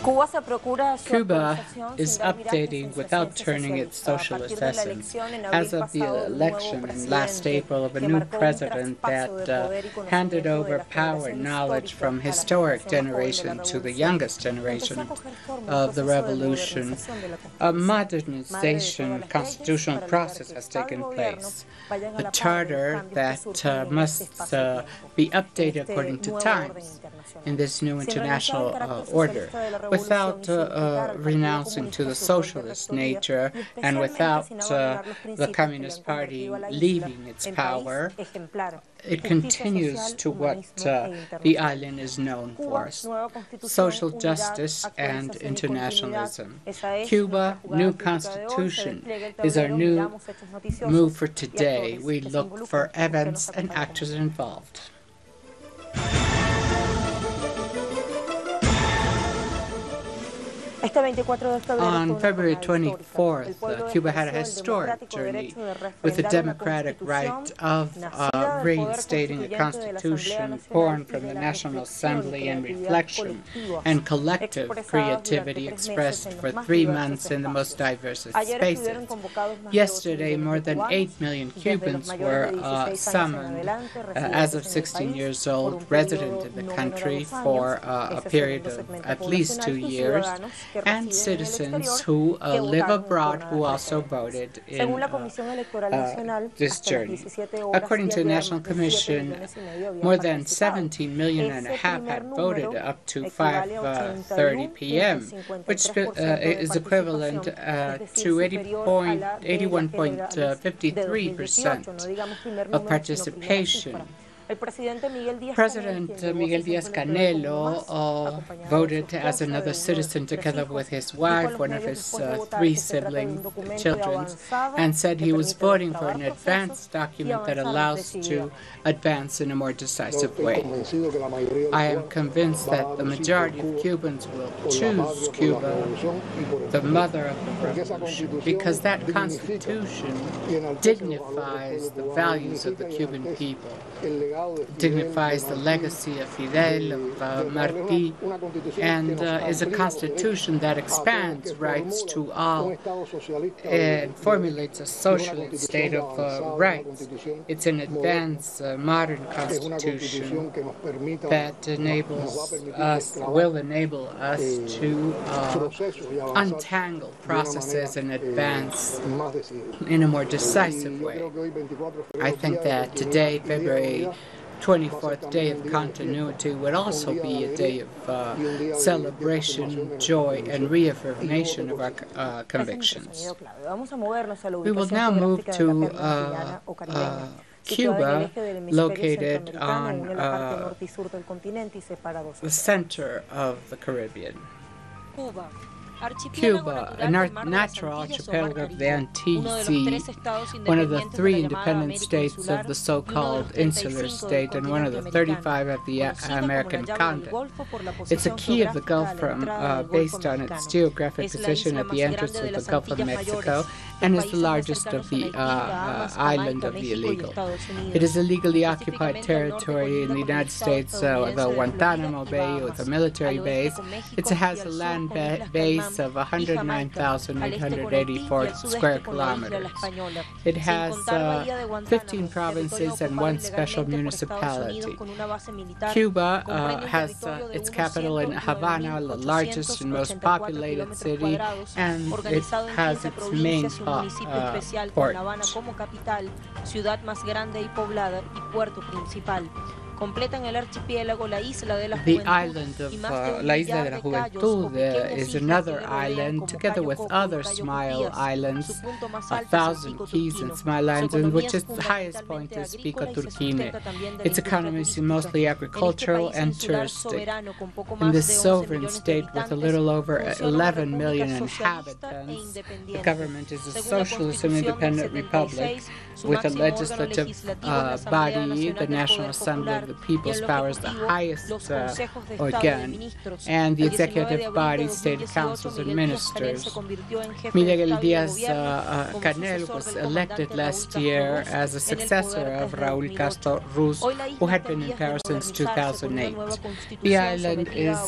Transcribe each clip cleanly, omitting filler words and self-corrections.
Cuba is updating without turning its socialist essence. As of the election in last April of a new president that handed over power and knowledge from historic generation to the youngest generation of the revolution, a modernization constitutional process has taken place. A charter that must be updated according to times in this new international order, without renouncing to the socialist nature and without the Communist Party leaving its power. It continues to what the island is known for, social justice and internationalism. Cuba, new constitution is our new move for today. We look for events and actors involved. On February 24th, Cuba had a historic journey with the democratic right of reinstating a constitution born from the National Assembly and reflection and collective creativity expressed for 3 months in the most diverse spaces. Yesterday, more than 8 million Cubans were summoned as of 16 years old, resident in the country for a period of at least 2 years, and citizens who live abroad who also voted in this journey. According to the National Commission, more than 17 million and a half had voted up to 5:30 p.m., which is equivalent to 81.53% of participation. President Miguel Díaz-Canelo voted as another citizen together with his wife, one of his 3 children, and said he was voting for an advance document that allows to advance in a more decisive way. I am convinced that the majority of Cubans will choose Cuba, the mother of the revolution, because that constitution dignifies the values of the Cuban people, dignifies the legacy of Fidel, of Martí, and is a constitution that expands rights to all and formulates a socialist state of rights. It's an advanced, modern constitution that will enable us to untangle processes and advance in a more decisive way. I think that today, February 24th day of continuity, would also be a day of celebration, joy, and reaffirmation of our convictions. We will now move to Cuba, located on the center of the Caribbean. Cuba, a natural archipelago of the Antilles Sea, one of the 3 independent states of the so-called insular state and one of the 35 of the American continent. It's a key of the Gulf based on its geographic position at the entrance of the Gulf of Mexico, and is the largest of the island of the illegal. It is a legally occupied territory in the United States, the Guantanamo Bay with a military base. It has a land base of 109,884 square kilometers. It has 15 provinces and 1 special municipality. Cuba has its capital in Havana, the largest and most populated city, and it has its main port. The island of La Isla de la Juventud is another island, together with other small islands, 1,000 keys and small islands, in which its highest point is Pico Turquine. Its economy is mostly agricultural and touristic. In this sovereign state with a little over 11 million inhabitants, the government is a socialist and independent republic with a legislative body, the National Assembly of the the people's power is the highest organ, and the executive body, state councils, and ministers. Miguel Díaz-Canel was elected last year as a successor of Raúl Castro Ruz, who had been in power since 2008. The island is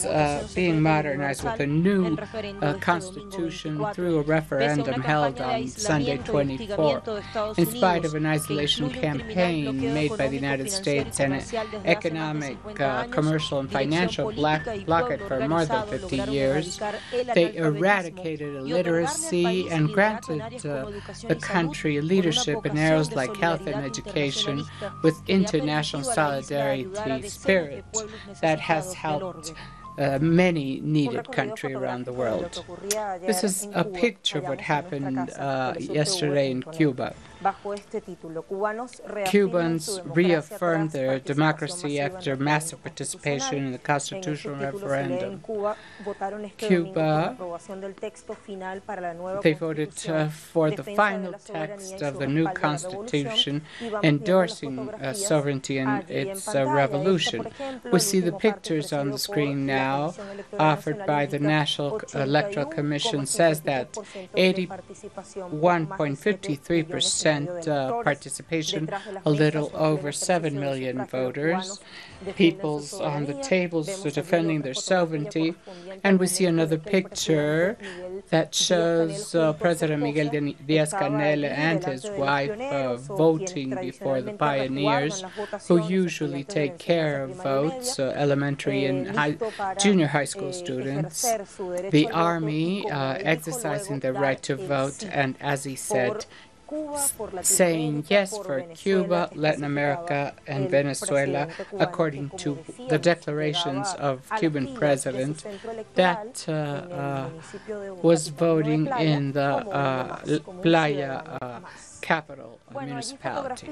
being modernized with a new constitution through a referendum held on Sunday 24. In spite of an isolation campaign made by the United States and an economic, commercial, and financial blockade for more than 50 years, they eradicated illiteracy and granted the country leadership in areas like health and education with international solidarity spirit that has helped many needed countries around the world. This is a picture of what happened yesterday in Cuba. Cubans reaffirmed their democracy after massive participation in the constitutional referendum. Cuba, they voted for the final text of the new constitution endorsing sovereignty and its revolution. We see the pictures on the screen now offered by the National Electoral Commission says that 81.53% participation, a little over 7 million voters. People's on the tables defending their sovereignty. And we see another picture that shows President Miguel Díaz-Canel and his wife voting before the pioneers, who usually take care of votes, elementary and junior high school students. The army exercising their right to vote, and as he said, saying yes for Cuba, Latin America, and Venezuela, according to the declarations of Cuban president that was voting in the Playa capital municipality.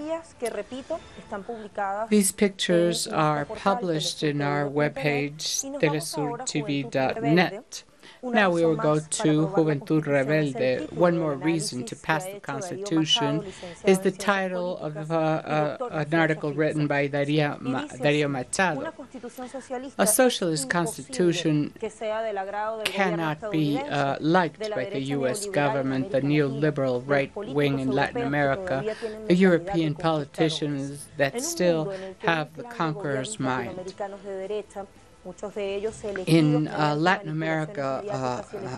These pictures are published in our webpage, telesurtv.net. Now we will go to Juventud Rebelde. One more reason to pass the Constitution is the title of an article written by Darío Machado. A socialist constitution cannot be liked by the U.S. government, the neoliberal right wing in Latin America, the European politicians that still have the conqueror's mind. In Latin America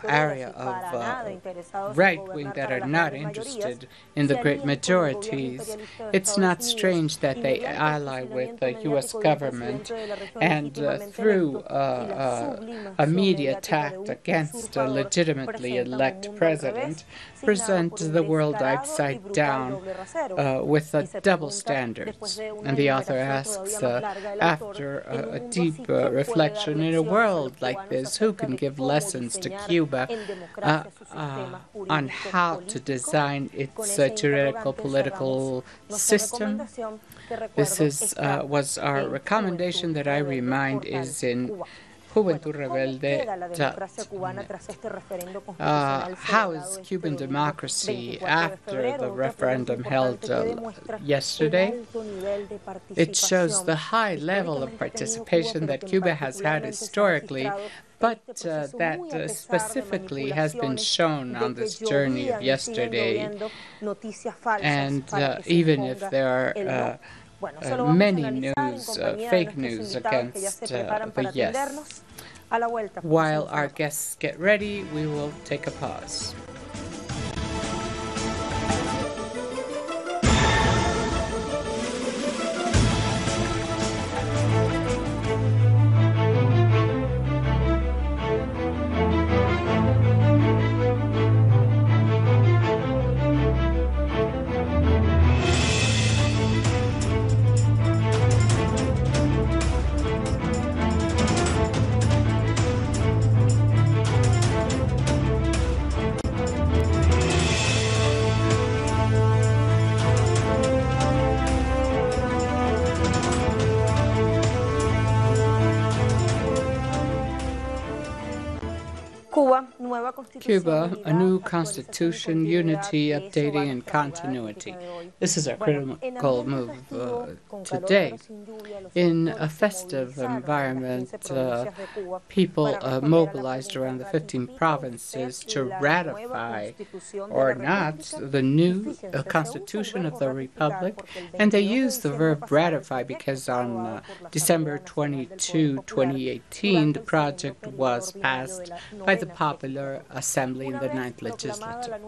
area of right wing that are not interested in the great majorities, it's not strange that they ally with the U.S. government and through a media attack against a legitimately elected president, present the world upside down with double standards. And the author asks, after a deep reflection in a world like this, who can give lessons to Cuba on how to design its juridical political system? This was our recommendation that I remind is in Juventud Rebelde. How is Cuban democracy after the referendum held yesterday? It shows the high level of participation that Cuba has had historically, but that specifically has been shown on this journey of yesterday. And even if there are many news, fake news against the yes. While our guests get ready, we will take a pause. Cuba, a new constitution, unity, updating, and continuity. This is our critical move today. In a festive environment, people mobilized around the 15 provinces to ratify or not the new Constitution of the Republic, and they used the verb ratify because on December 22, 2018, the project was passed by the Popular Assembly in the 9th Legislature.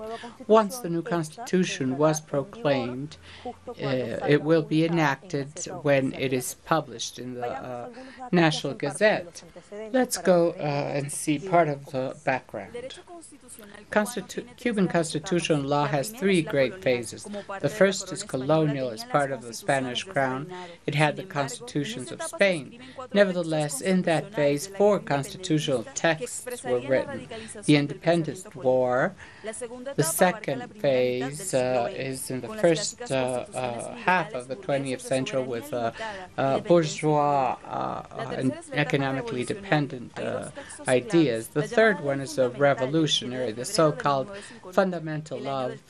Once the new Constitution was proclaimed, it will be enacted when it is published in the National Gazette. Let's go and see part of the background. Cuban constitutional law has three great phases. The first is colonial as part of the Spanish crown. It had the constitutions of Spain. Nevertheless, in that phase, 4 constitutional texts were written. The Independence War. The second phase is in the first half of the 20th century with bourgeois and economically dependent ideas. The third one is a revolutionary, the so-called fundamental law of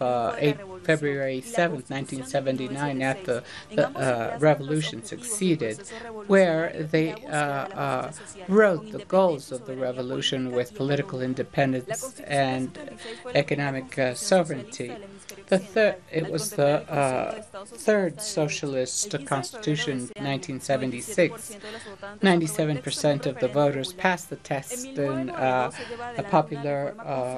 February 7, 1979, after the revolution succeeded, where they wrote the goals of the revolution with political independence and economic sovereignty. It was the third socialist constitution, 1976. 97% of the voters passed the test in a popular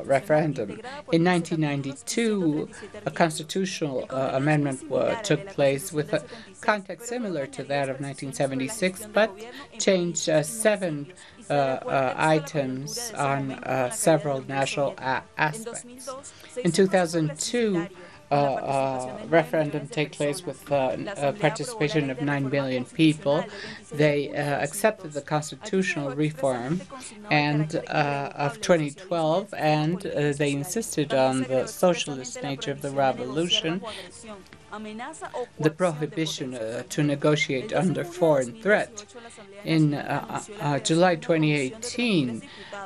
referendum. In 1992, a constitutional amendment took place with a context similar to that of 1976, but changed 7 items on several national aspects. In 2002, referendum take place with participation of 9 million people. They accepted the constitutional reform and of 2012, and they insisted on the socialist nature of the revolution, the prohibition to negotiate under foreign threat. In July 2018,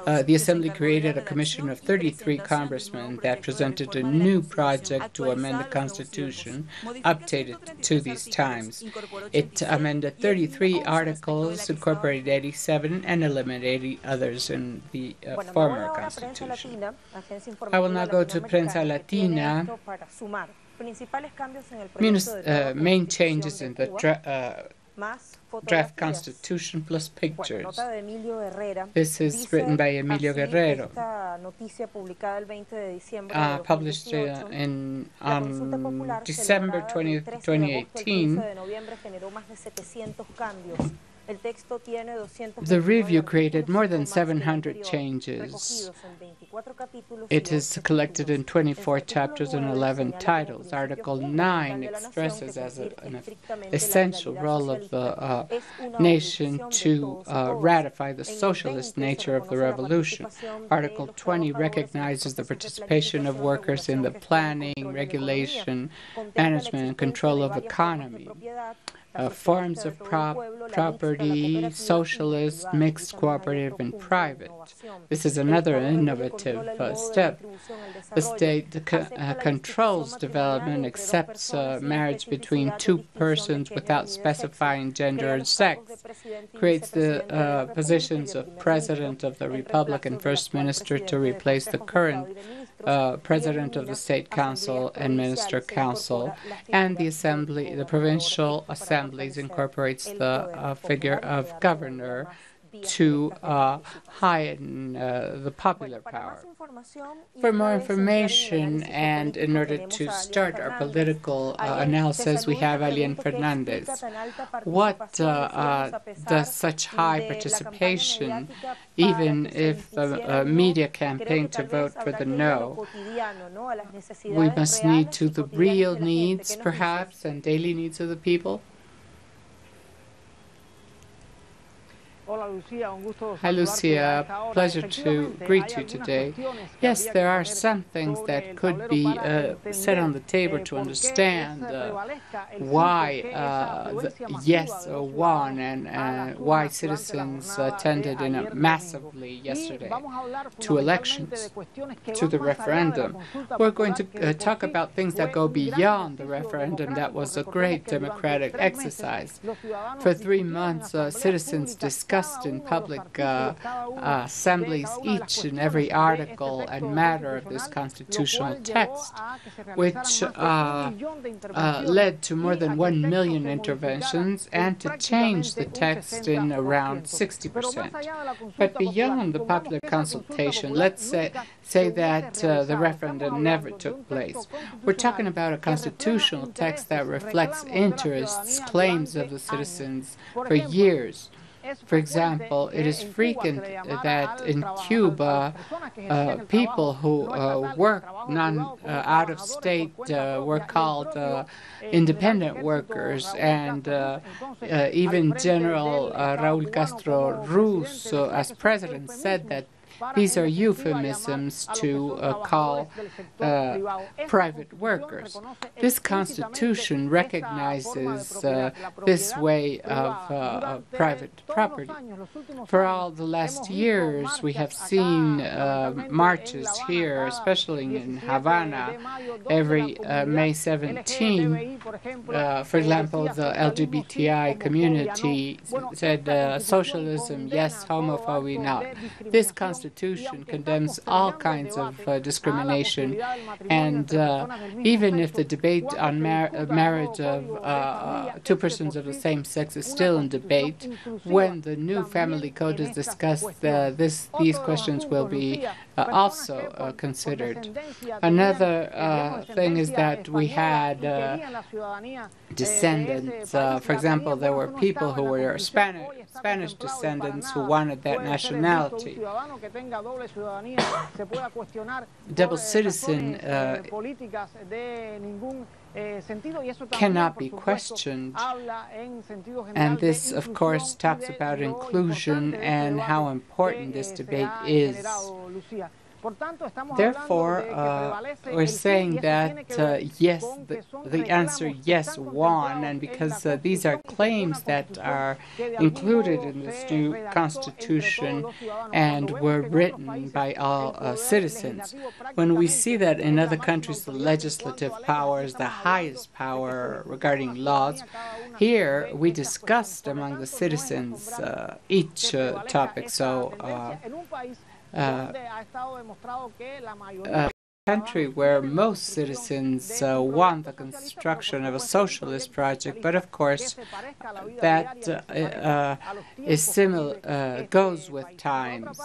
the Assembly created a commission of 33 congressmen that presented a new project to amend the Constitution, updated to these times. It amended 33 articles, incorporated 87, and eliminated others in the former Constitution. I will now go to Prensa Latina. Main changes in the draft Constitution plus pictures. This is written by Emilio Guerrero, published on December 20th, 2018. The review created more than 700 changes. It is collected in 24 chapters and 11 titles. Article 9 expresses as an essential role of the nation to ratify the socialist nature of the revolution. Article 20 recognizes the participation of workers in the planning, regulation, management, and control of economy. Forms of property, socialist, mixed, cooperative, and private. This is another innovative step. The state controls development, accepts marriage between 2 persons without specifying gender and sex, creates the positions of President of the Republic and First Minister to replace the current President of the State Council and Minister Council, and the provincial assemblies incorporates the figure of governor to heighten the popular power. For more information and in order to start our political analysis, we have Alien Fernandez. What does such high participation, even if the media campaign to vote for the no, we must need to the real needs, perhaps, and daily needs of the people? Hi, Lucia. Pleasure to greet you today. Yes, there are some things that could be set on the table to understand why the yes won and why citizens attended massively yesterday to elections, to the referendum. We're going to talk about things that go beyond the referendum. That was a great democratic exercise. For 3 months, citizens discussed in public assemblies each and every article and matter of this constitutional text, which led to more than 1 million interventions and to change the text in around 60%. But beyond the popular consultation, let's say that the referendum never took place. We're talking about a constitutional text that reflects interests, claims of the citizens for years. For example, it is frequent that in Cuba, people who work out of state were called independent workers, and even General Raúl Castro Ruz, as president, said that these are euphemisms to call private workers. This constitution recognizes this way of private property. For all the last years, we have seen marches here, especially in Havana, every May 17. For example, the LGBTI community said socialism, yes, homophobia, not. This constitution condemns all kinds of discrimination, and even if the debate on marriage of two persons of the same sex is still in debate, when the new family code is discussed, these questions will be also considered. Another thing is that we had descendants. For example, there were people who were Spanish descendants who wanted that nationality. Double citizen cannot be questioned, and this, of course, talks about inclusion and how important this debate is. Therefore, we're saying that yes, the answer yes won, and because these are claims that are included in this new constitution and were written by all citizens. When we see that in other countries the legislative power is the highest power regarding laws, here we discussed among the citizens each topic. So a country where most citizens want the construction of a socialist project, but of course that is similar, goes with times.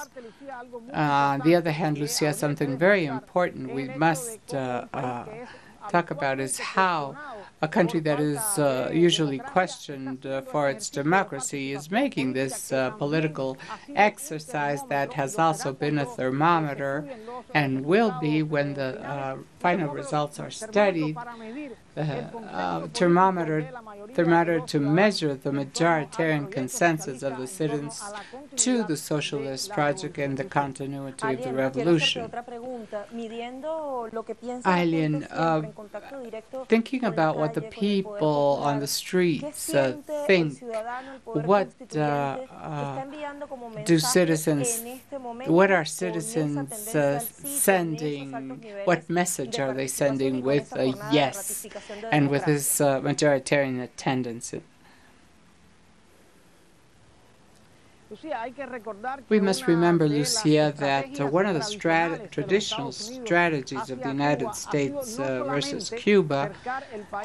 On the other hand, Lucia, something very important we must talk about is how a country that is usually questioned for its democracy is making this political exercise that has also been a thermometer and will be when the final results are studied, thermometer to measure the majoritarian consensus of the citizens to the socialist project and the continuity of the revolution. Eileen, thinking about what the people on the streets think, what do citizens, what are citizens sending, what message are they sending with a yes and with this majoritarian attendance? We must remember, Lucia, that one of the traditional strategies of the United States versus Cuba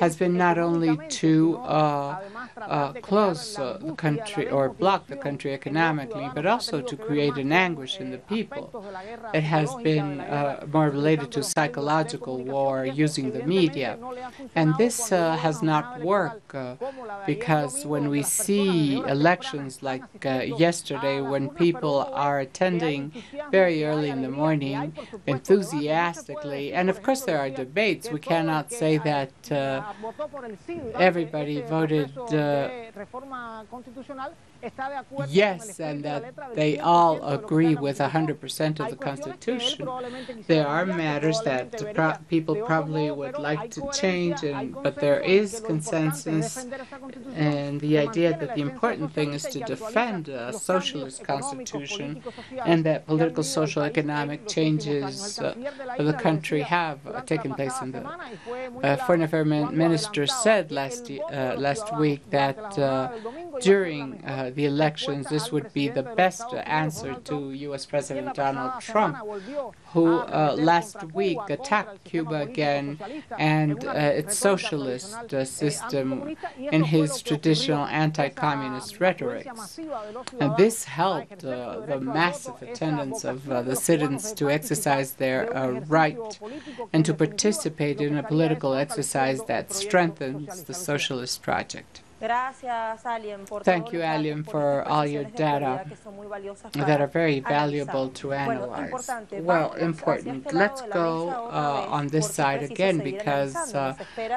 has been not only to close the country or block the country economically, but also to create an anguish in the people. It has been more related to psychological war using the media. And this has not worked because when we see elections like yesterday, when people are attending very early in the morning, enthusiastically, and of course there are debates. We cannot say that everybody voted yes, and that they all agree with 100% of the Constitution. There are matters that people probably would like to change, but there is consensus and the idea that the important thing is to defend a socialist constitution and that political, social, economic changes of the country have taken place. In the Foreign Affairs Minister said last week that during the elections, this would be the best answer to U.S. President Donald Trump, who last week attacked Cuba again and its socialist system in his traditional anti-communist rhetorics. And this helped the massive attendance of the citizens to exercise their right and to participate in a political exercise that strengthens the socialist project. Thank you, Alien, for all your data that are very valuable to analyze. Well, important. Let's go on this side again because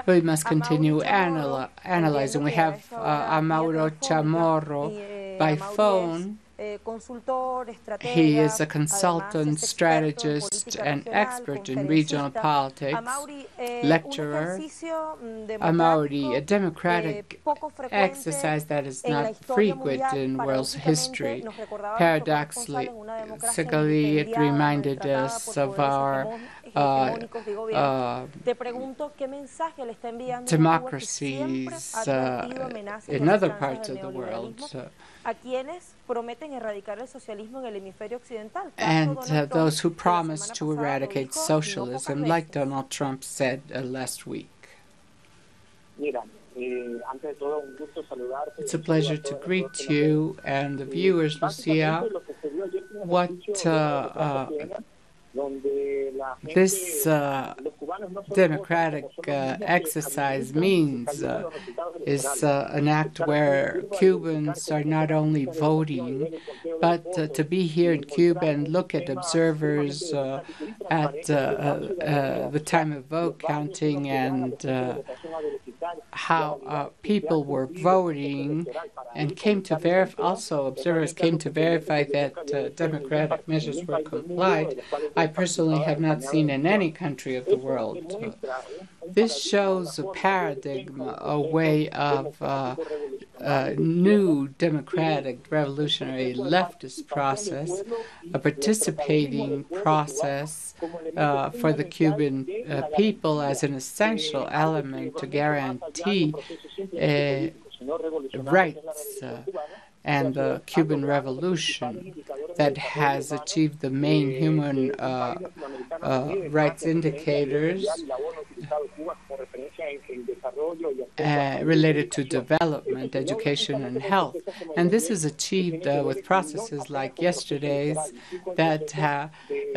we must continue analyzing. We have Mauro Chamorro by phone. He is a consultant, strategist, and expert in regional politics, lecturer. A democratic exercise that is not frequent in world's history. Paradoxically, it reminded us of our democracies in other parts of the world. And those who promise to eradicate socialism, like Donald Trump said last week. It's a pleasure to greet you and the viewers, Lucia. What this democratic exercise means is an act where Cubans are not only voting, but to be here in Cuba and look at observers at the time of vote counting and how people were voting and came to verify, also observers came to verify that democratic measures were complied. I personally have not seen in any country of the world. This shows a paradigm, a way of new democratic, revolutionary, leftist process, a participating process for the Cuban people as an essential element to guarantee rights and the Cuban Revolution that has achieved the main human rights indicators related to development, education, and health. And this is achieved with processes like yesterday's that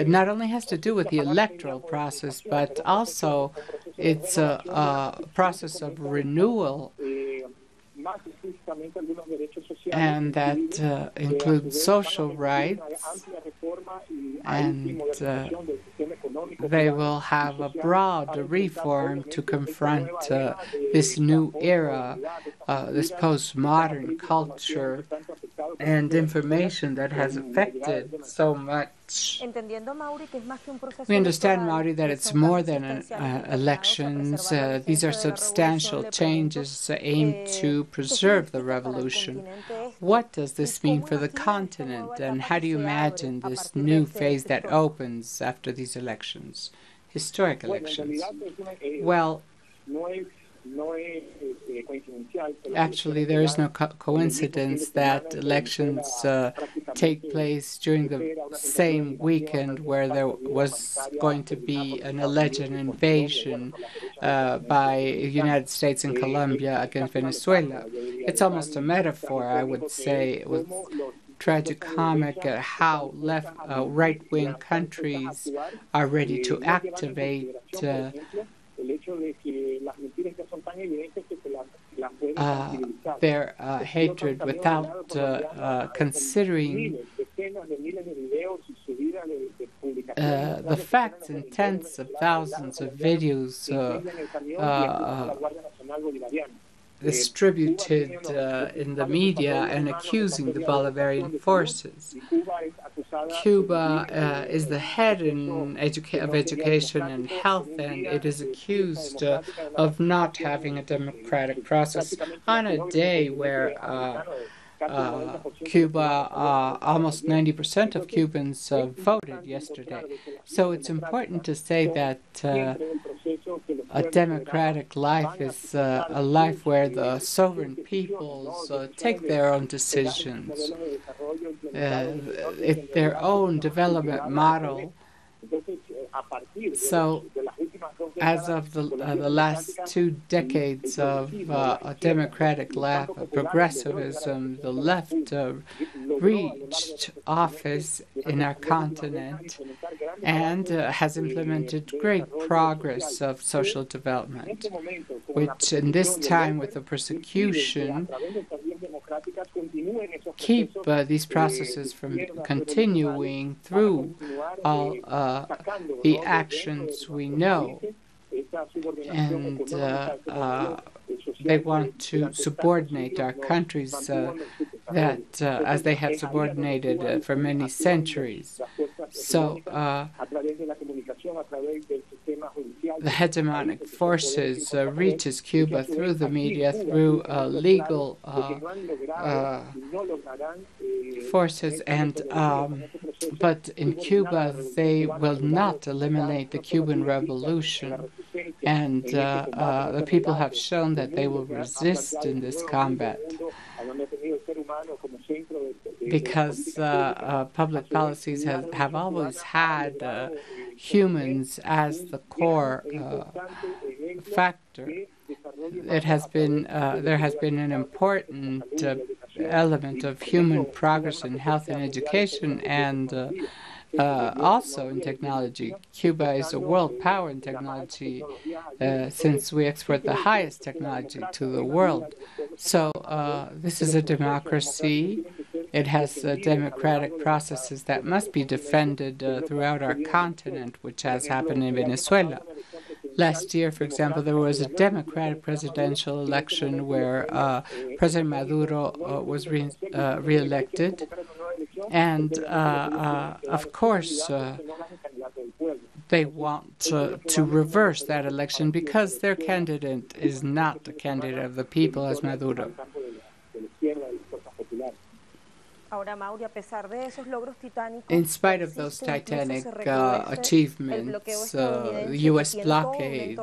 not only has to do with the electoral process, but also it's a process of renewal, and that includes social rights, and they will have a broad reform to confront this new era, this postmodern culture and information that has affected so much. We understand, Mauri, that it's more than elections. These are substantial changes aimed to preserve the revolution. What does this mean for the continent, and how do you imagine this new phase that opens after these elections, historic elections? Well, actually, there is no coincidence that elections take place during the same weekend where there was going to be an alleged invasion by the United States and Colombia against Venezuela. It's almost a metaphor, I would say. It was tragicomic at how right-wing countries are ready to activate their hatred without considering the facts and tens of thousands of videos distributed in the media and accusing the Bolivarian forces. Cuba is the head of education and health, and it is accused of not having a democratic process on a day where Cuba, almost 90% of Cubans voted yesterday. So it's important to say that a democratic life is a life where the sovereign peoples take their own decisions, their own development model. So, as of the last 2 decades of a democratic life, of progressivism, the left reached office in our continent and has implemented great progress of social development, which in this time with the persecution keep these processes from continuing through all the actions we know. And they want to subordinate our countries that, as they have subordinated for many centuries. So the hegemonic forces reaches Cuba through the media, through legal forces, and but in Cuba they will not eliminate the Cuban Revolution, and the people have shown that they will resist in this combat, because public policies have always had humans as the core factor. It has been there has been an important element of human progress in health and education, and also in technology. Cuba is a world power in technology since we export the highest technology to the world. So this is a democracy. It has democratic processes that must be defended throughout our continent, which has happened in Venezuela. Last year, for example, there was a democratic presidential election where President Maduro was re-elected. And, of course, they want to reverse that election because their candidate is not the candidate of the people as Maduro. In spite of those titanic achievements, the U.S. blockade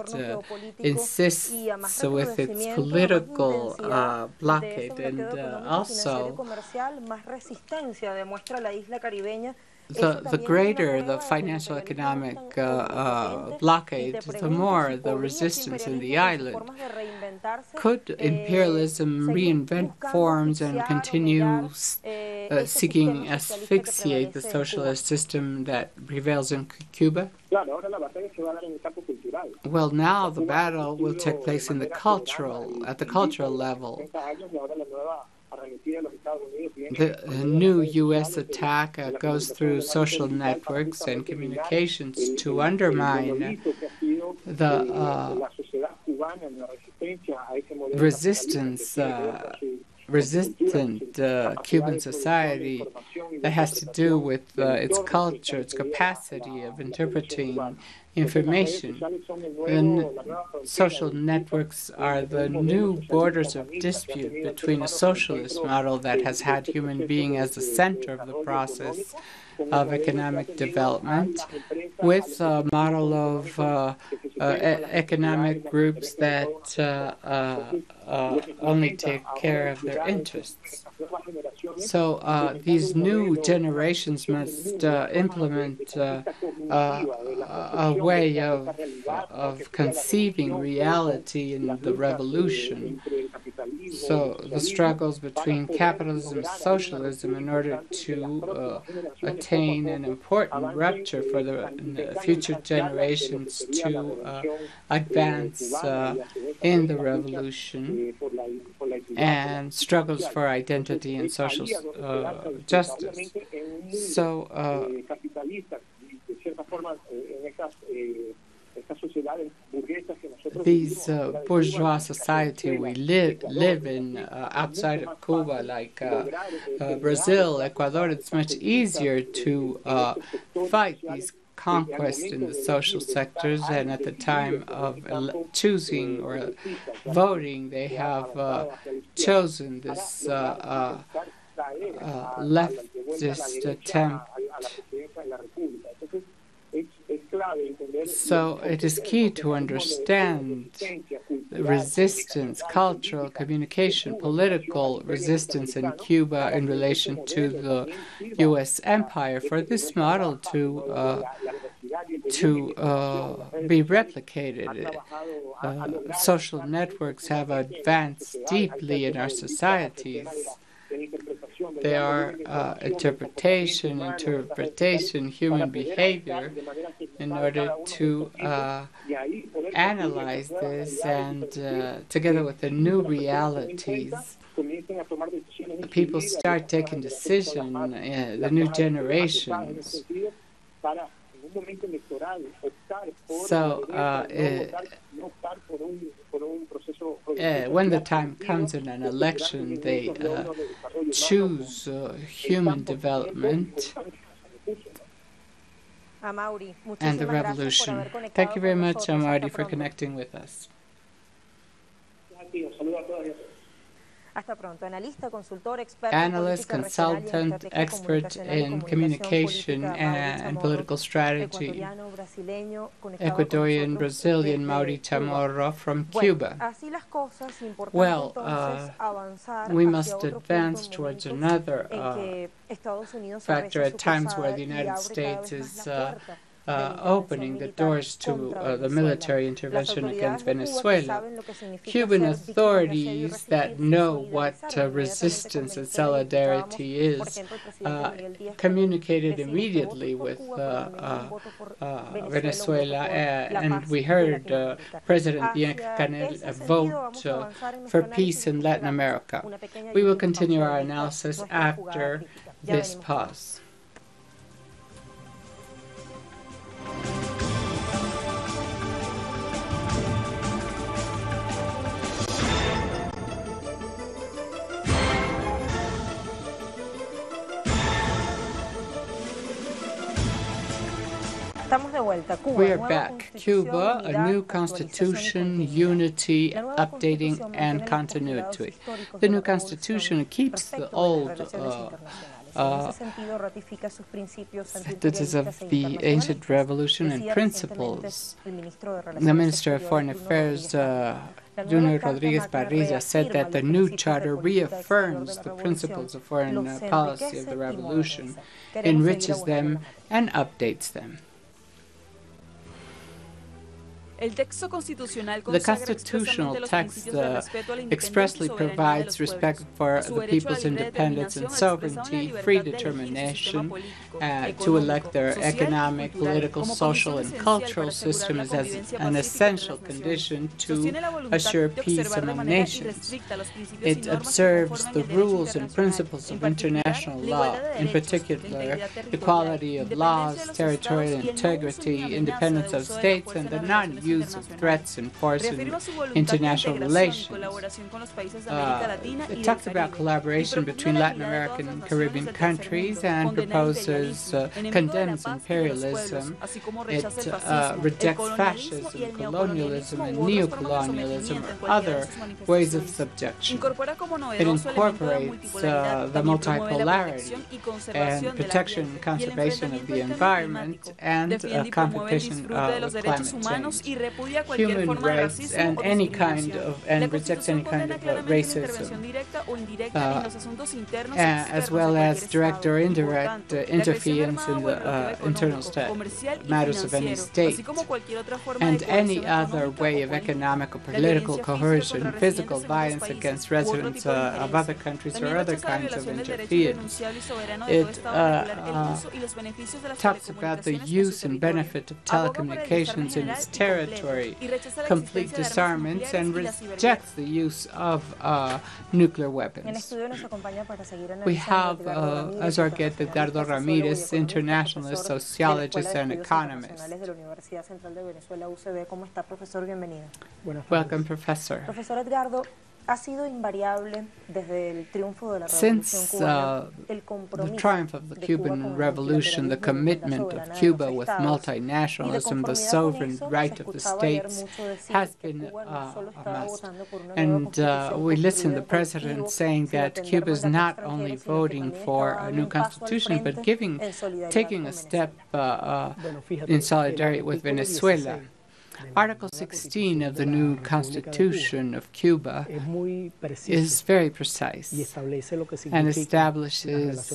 insists with its political blockade, and also the greater the financial economic blockade, the more the resistance in the island. Could imperialism reinvent forms and continue seeking asphyxiate the socialist system that prevails in Cuba? Well, now the battle will take place at the cultural level. The new U.S. attack goes through social networks and communications to undermine the resistant Cuban society that has to do with its culture, its capacity of interpreting information. And social networks are the new borders of dispute between a socialist model that has had human being as the center of the process of economic development with a model of economic groups that only take care of their interests. So these new generations must implement a way of conceiving reality in the revolution. So the struggles between capitalism and socialism in order to attain an important rupture for the future generations to advance in the revolution, and struggles for identity and social justice. So these bourgeois society we live in outside of Cuba, like Brazil, Ecuador, it's much easier to fight these conquests in the social sectors, and at the time of choosing or voting, they have chosen this leftist attempt. So it is key to understand the resistance, cultural, communication, political resistance in Cuba in relation to the U.S. empire for this model to be replicated. Social networks have advanced deeply in our societies. They are interpretation, human behavior, in order to analyze this, and together with the new realities, people start taking decisions, the new generations. So when the time comes in an election, they choose human development and the revolution. Thank you very much, Amaury, for connecting with us. Analyst, consultant, expert in communication and political strategy, Ecuadorian Brazilian Mauri Chamorro from Cuba. Well, we must advance towards another factor at times where the United States is opening the doors to the military intervention against Venezuela. Cuban authorities that know what resistance and solidarity is communicated immediately with Venezuela, and we heard President Díaz-Canel vote for peace in Latin America. We will continue our analysis after this pause. We are back. Cuba, a new constitution, unity, updating, and continuity. The new constitution keeps the old status of the ancient revolution and principles. The Minister of Foreign Affairs, Junior Rodriguez Parrilla, said that the new charter reaffirms the principles of foreign policy of the revolution, enriches them, and updates them. The constitutional text expressly provides respect for the people's independence and sovereignty, free determination to elect their economic, political, social, and cultural system as an essential condition to assure peace among nations. It observes the rules and principles of international law, in particular equality of laws, territorial integrity, independence of states, and the non-use of threats and force in international relations. It talks about collaboration between Latin American and Caribbean countries and condemns imperialism. It rejects fascism, colonialism, and neocolonialism, or other ways of subjection. It incorporates the multipolarity and protection and conservation of the environment and competition with climate change. Human rights and rejects any kind of racism, as well as direct or indirect interference in the internal matters of any state, and any other way of economic or political coercion, physical violence against residents of other countries, or other kinds of interference. It talks about the use and benefit of telecommunications in its territory, territory, complete disarmaments, and rejects the use of nuclear weapons. We have as our guest Edgardo Ramírez, internationalist, sociologist, and economist. Welcome, Professor. Profesor Edgardo, ha sido invariable desde el triunfo de la Since the triumph of the Cuban Revolution, the commitment of Cuba with multinationalism, the sovereign right of the states, has been a must. And we listened to the president saying that Cuba is not only voting for a new constitution, but taking a step in solidarity with Venezuela. Article 16 of the new Constitution of Cuba is very precise and establishes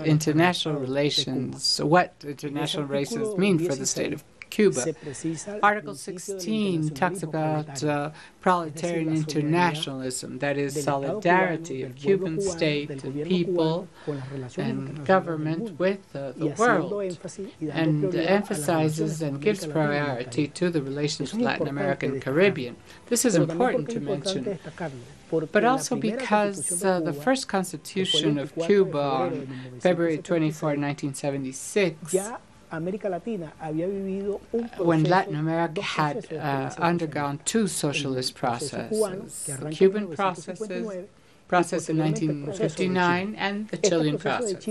international relations, what international relations mean for the state of Cuba. Article 16 talks about proletarian internationalism, that is, solidarity of Cuban state and people and government with the world, and emphasizes and gives priority to the relations with Latin America and Caribbean. This is important to mention, but also because the first constitution of Cuba on February 24, 1976, when Latin America had undergone two socialist processes, the Cuban process in 1959 and the Chilean process.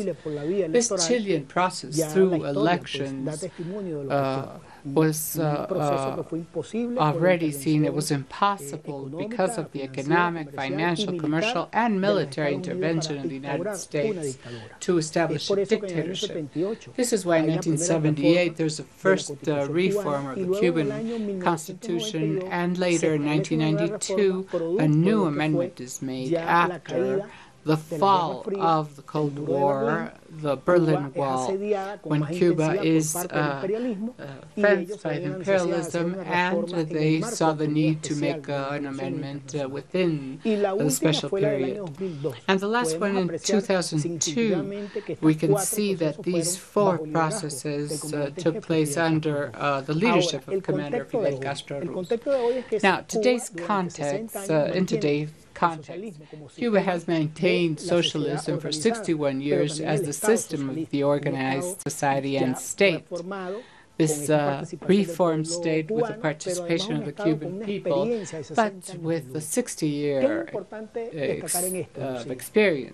This Chilean process, through elections, was already seen it was impossible because of the economic, financial, commercial, and military intervention of the United States to establish a dictatorship. This is why in 1978 there's a first reform of the Cuban Constitution, and later in 1992 a new amendment is made after the fall of the Cold War, the Berlin Wall, when Cuba is fenced by imperialism, and they saw the need to make an amendment within the special period. And the last one in 2002, we can see that these four processes took place under the leadership of Commander Fidel Castro Ruz. Now, today's context, in today's context, Cuba has maintained socialism for 61 years as the system of the organized society and state. This reformed state with the participation of the Cuban people, but with a 60-year experience.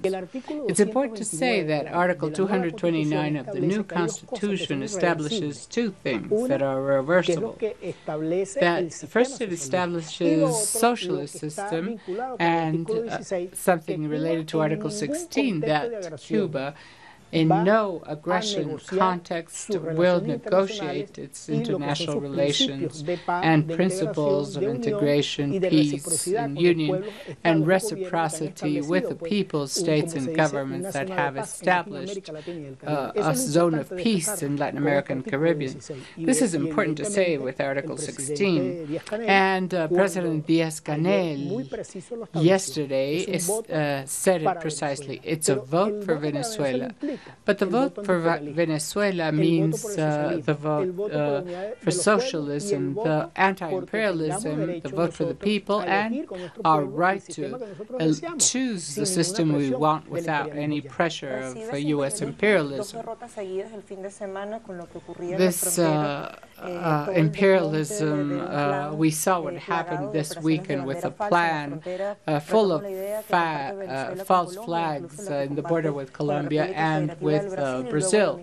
It's important to say that Article 229 of the new Constitution establishes two things that are reversible. That first, it establishes socialist system, and something related to Article 16, that Cuba in no aggression context will negotiate its international relations and principles of integration, peace, and union, and reciprocity with the peoples, states, and governments that have established a zone of peace in Latin America and Caribbean. This is important to say with Article 16. And President Díaz-Canel yesterday said it precisely. It's a vote for Venezuela. But the vote for Venezuela means the vote for socialism, the anti-imperialism, the vote for the people, and our right to choose the system we want without any pressure of U.S. imperialism. This imperialism, we saw what happened this weekend with a plan full of false flags in the border with Colombia and with Brazil.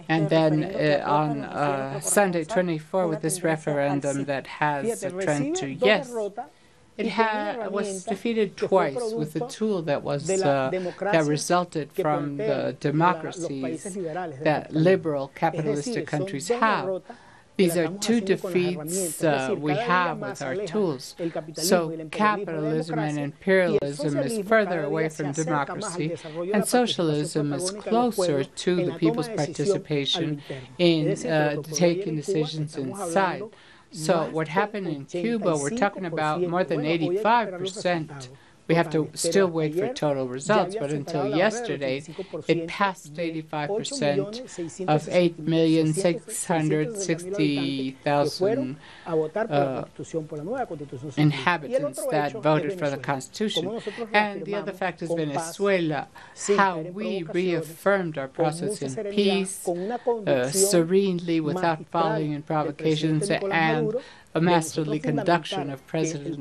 And then on Sunday 24, with this referendum that has a trend to yes, it was defeated twice with a tool that was that resulted from the democracies that liberal capitalistic countries have. These are two defeats we have with our tools. So capitalism and imperialism is further away from democracy, and socialism is closer to the people's participation in taking decisions inside. So what happened in Cuba, we're talking about more than 85%, We have to still wait for total results, but until yesterday, it passed 85% of 8,660,000 inhabitants that voted for the Constitution. And the other fact is Venezuela, how we reaffirmed our process in peace, serenely, without following in provocations, and a masterly conduction of President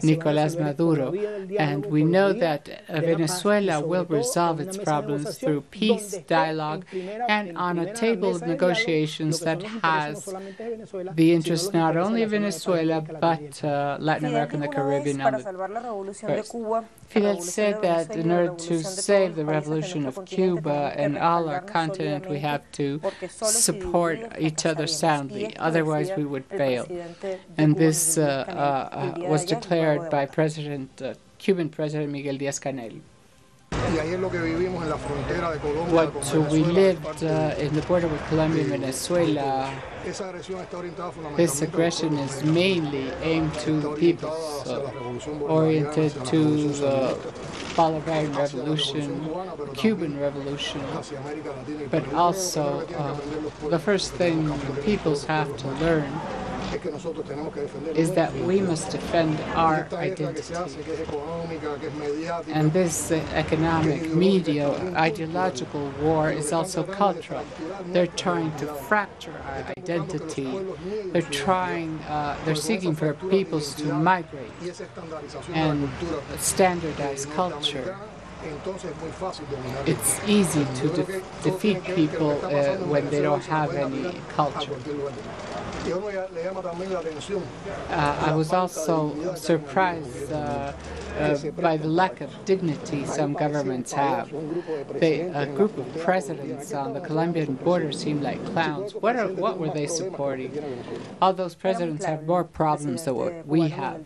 Nicolás Maduro. And we know that Venezuela will resolve its problems through peace, dialogue, and on a table of negotiations that has the interest not only of Venezuela, but Latin America and the Caribbean on the first. Fidel said that in order to save the revolution of Cuba and all our continent, we have to support each other soundly, otherwise we would fail. And this was declared by Cuban President Miguel Díaz-Canel. What we lived in the border with Colombia and Venezuela, this aggression is mainly aimed to the peoples, oriented to the Bolivarian Revolution, Cuban Revolution, but also the first thing the peoples have to learn is that we must defend our identity. And this economic, media, ideological war is also cultural. They're trying to fracture our identity. They're seeking for peoples to migrate and standardize culture. It's easy to defeat people when they don't have any culture. I was also surprised by the lack of dignity some governments have. A group of presidents on the Colombian border seemed like clowns. What were they supporting? All those presidents have more problems than what we have.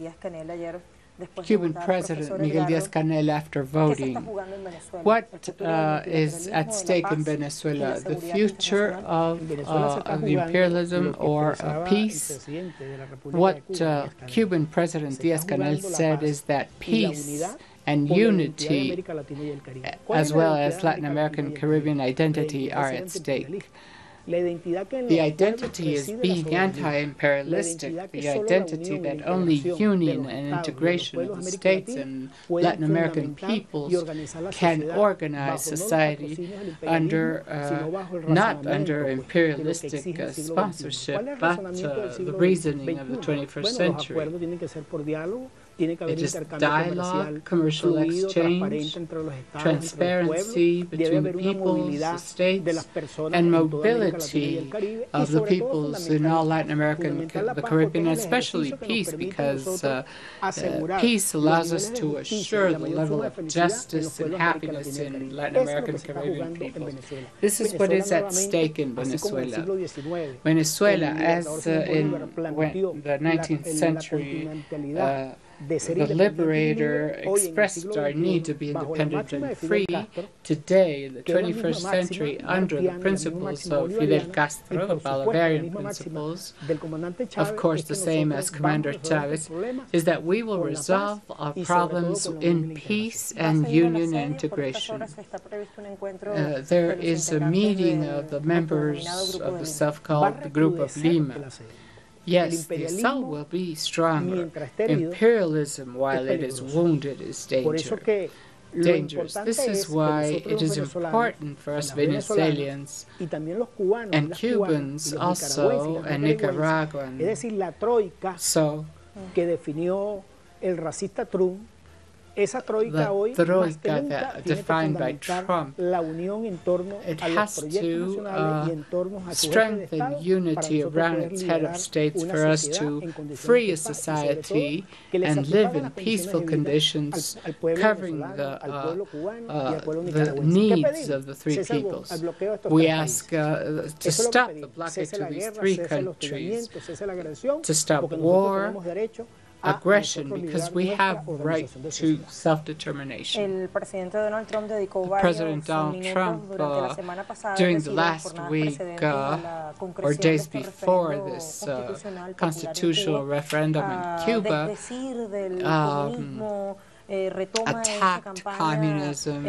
Cuban President Miguel Díaz-Canel after voting. What is at stake in Venezuela? The future of imperialism or peace? What Cuban President Díaz-Canel said is that peace and unity, as well as Latin American Caribbean identity, are at stake. The identity is being anti-imperialistic, the identity that only union and integration of the states and Latin American peoples can organize society under, not under imperialistic sponsorship, but the reasoning of the 21st century. It is dialogue, commercial exchange, transparency between the peoples, the states, and mobility of the peoples in all Latin America and the Caribbean, and especially peace, because peace allows us to assure the level of justice and happiness in Latin American and Caribbean peoples. This is what is at stake in Venezuela. Venezuela, as in the 19th century, the liberator expressed our need to be independent and free. Today, in the 21st century, under the principles of Fidel Castro, the Bolivarian principles, of course the same as Commander Chavez, is that we will resolve our problems in peace and union and integration. There is a meeting of the members of the self-called the Group of Lima. Yes, the assault will be stronger. Imperialism, while it is wounded, is dangerous. This is why it is important for us Venezuelans and Cubans also, and Nicaraguans, so the troika defined by Trump, it has to strengthen unity around its head of states for us to free a society and live in peaceful conditions, covering the needs of the three peoples. We ask to stop the blockade to these three countries, to stop war, aggression, because we have right to self-determination. President Donald Trump, during the last week or days before this constitutional referendum in Cuba, attacked communism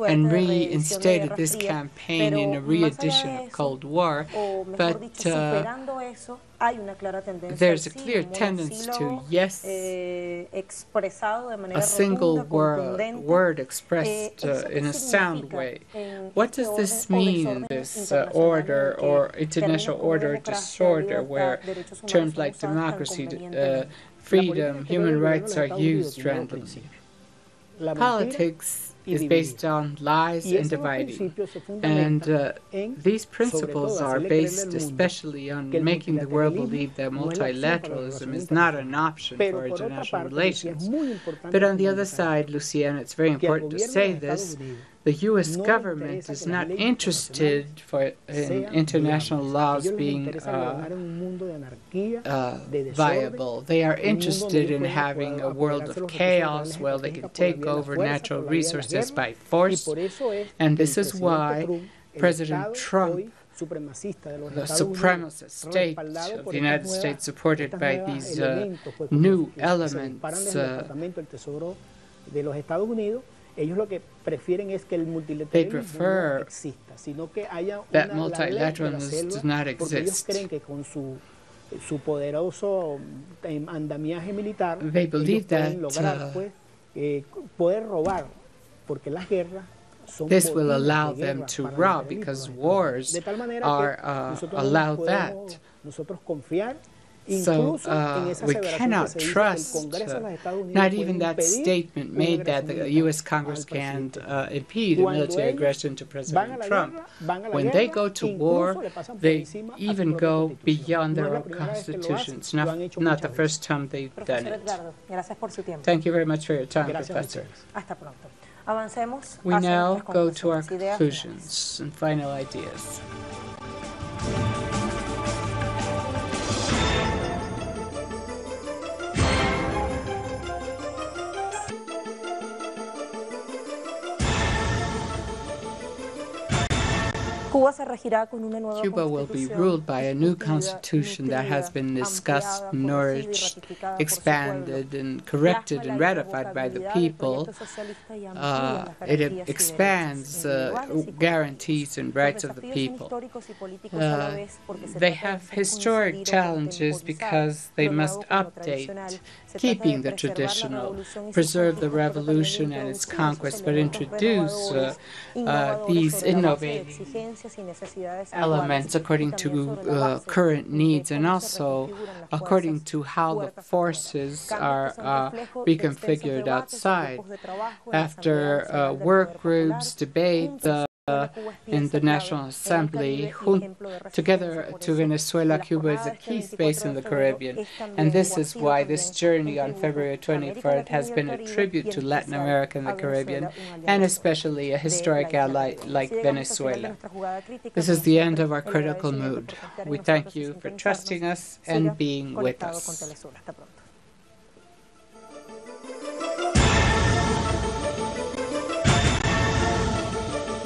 and reinstated this campaign in a re-edition of Cold War, but there's a clear tendency to, yes, a single word expressed in a sound way. What does this mean in this order or international order disorder where terms like democracy, freedom, human rights are used randomly? Politics is based on lies and dividing, and these principles are based especially on making the world believe that multilateralism is not an option for international relations. But on the other side, Luciana, it's very important to say this, the U.S. government is not interested in international laws being viable. They are interested in having a world of chaos where they can take over natural resources by force. And this is why President Trump, the supremacist state of the United States, supported by these new elements, they prefer that multilateralism does not exist. They believe that this will allow them to rob because wars are allow that. So we cannot trust, not even that statement made that the U.S. Congress can't impede military aggression to President Trump. When they go to war, they even go beyond their own constitutions. Not the first time they've done it. Thank you very much for your time, Professor. We now go to our conclusions and final ideas. Cuba will be ruled by a new constitution that has been discussed, nourished, expanded, and corrected and ratified by the people. It expands guarantees and rights of the people. They have historic challenges because they must update, keeping the traditional, preserve the revolution and its conquest, but introduce these innovating elements according to current needs and also according to how the forces are reconfigured outside. After work groups, debate, in the National Assembly, together to Venezuela, Cuba is a key space in the Caribbean. And this is why this journey on February 24th has been a tribute to Latin America and the Caribbean, and especially a historic ally like Venezuela. This is the end of our critical mood. We thank you for trusting us and being with us.